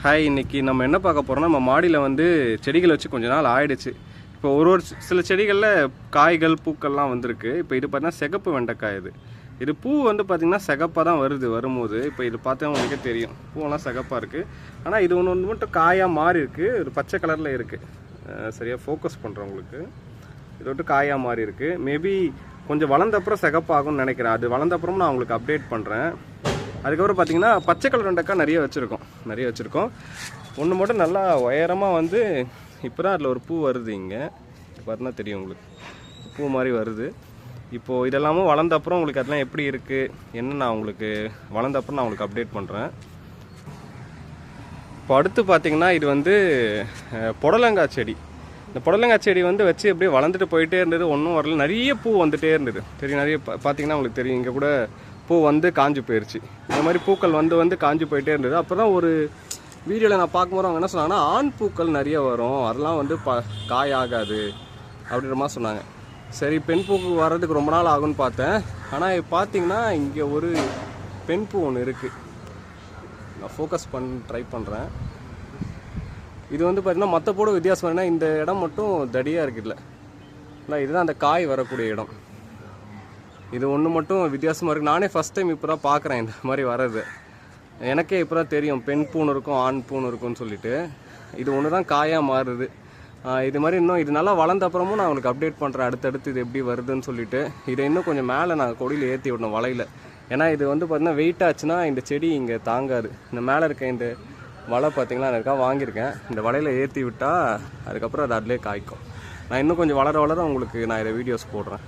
Hi, இன்றைக்கி நம்ம என்ன பார்க்க போகிறோம்னா, நம்ம மாடியில் வந்து செடிகள் வச்சு கொஞ்ச நாள் ஆயிடுச்சு. இப்போ ஒரு சில செடிகளில் காய்கள் பூக்கள்லாம் வந்திருக்கு. இப்போ இது பார்த்தீங்கன்னா சிகப்பு வெண்டைக்காய். இது பூ வந்து பார்த்திங்கன்னா சிகப்பாக தான் வரும்போது. இப்போ இது பார்த்தா உங்களுக்கே தெரியும், பூவெல்லாம் சிகப்பாக இருக்குது. ஆனால் இது ஒன்று மட்டும் காயாக மாறி இருக்குது, ஒரு பச்சை கலரில் இருக்குது. சரியாக ஃபோக்கஸ் பண்ணுறேன் உங்களுக்கு. இது மட்டும் காயாக மாறி இருக்குது. மேபி கொஞ்சம் வளர்ந்தப்புறம் சிகப்பாகும்னு நினைக்கிறேன். அது வளர்ந்தப்புறம் நான் உங்களுக்கு அப்டேட் பண்ணுறேன். அதுக்கப்புறம் பார்த்திங்கன்னா பச்சை கலர் வெண்டைக்காய் நிறைய வச்சுருக்கோம். ஒன்று மட்டும் நல்லா உயரமாக வந்து இப்போ தான் அதில் ஒரு பூ வருது. இங்கே பார்த்தீங்கன்னா தெரியும் உங்களுக்கு, பூ மாதிரி வருது. இப்போது இதெல்லாமும் வளர்ந்த அப்புறம் உங்களுக்கு அதெல்லாம் எப்படி இருக்குது என்ன நான் உங்களுக்கு வளர்ந்த நான் உங்களுக்கு அப்டேட் பண்ணுறேன். இப்போ அடுத்து பார்த்திங்கன்னா இது வந்து புடலங்காய் செடி. இந்த புடலங்காய் செடி வந்து வச்சு அப்படியே வளர்ந்துட்டு போயிட்டே இருந்தது, ஒன்றும் வரல. நிறைய பூ வந்துகிட்டே இருந்தது. தெரியும், நிறைய பார்த்திங்கன்னா உங்களுக்கு தெரியும். இங்கே கூட பூ வந்து காஞ்சி போயிடுச்சு. இந்த மாதிரி பூக்கள் வந்து காஞ்சி போயிட்டே இருந்தது. அப்போ தான் ஒரு வீடியோவில் நான் பார்க்கும்போது அவங்க என்ன சொன்னாங்கன்னா, ஆண் பூக்கள் நிறைய வரும், அதெல்லாம் வந்து காய் ஆகாது அப்படின்ற மாதிரி சொன்னாங்க. சரி, பெண் பூக்கு வர்றதுக்கு ரொம்ப நாள் ஆகும்னு பார்த்தேன். ஆனால் பார்த்தீங்கன்னா இங்கே ஒரு பெண் பூ ஒன்று இருக்குது. நான் ஃபோக்கஸ் ட்ரை பண்ணுறேன். இது வந்து பார்த்திங்கன்னா மற்ற பூட வித்தியாசம் என்னன்னா, இந்த இடம் மட்டும் தடியாக இருக்குல்ல, இல்லை இதுதான் அந்த காய் வரக்கூடிய இடம். இது ஒன்று மட்டும் வித்தியாசமாக இருக்குது. நானே ஃபஸ்ட் டைம் இப்போ தான் பார்க்குறேன் இந்த மாதிரி வர்றது. எனக்கே இப்போ தான் தெரியும் பெண் பூன்னு இருக்கும், ஆண் பூன்னு இருக்கும்னு சொல்லிட்டு. இது ஒன்று தான் காயாக மாறுது. இது மாதிரி இன்னும் இது நல்லா வளர்ந்த அப்புறமும் நான் உங்களுக்கு அப்டேட் பண்ணுறேன் அடுத்தடுத்து இது எப்படி வருதுன்னு சொல்லிட்டு. இதை இன்னும் கொஞ்சம் மேலே நான் கொடியில் ஏற்றி விடணும், வலையில். ஏன்னா இது வந்து பார்த்திங்கன்னா வெயிட் ஆச்சுன்னா இந்த செடி இங்கே தாங்காது. இந்த மேலே இருக்க இந்த வலை பார்த்திங்கன்னா நான் இருக்கா வாங்கியிருக்கேன். இந்த வலையில் ஏற்றி விட்டால் அதுக்கப்புறம் அது அதிலே காய்க்கும். நான் இன்னும் கொஞ்சம் வளர உங்களுக்கு நான் இதை வீடியோஸ் போடுறேன்.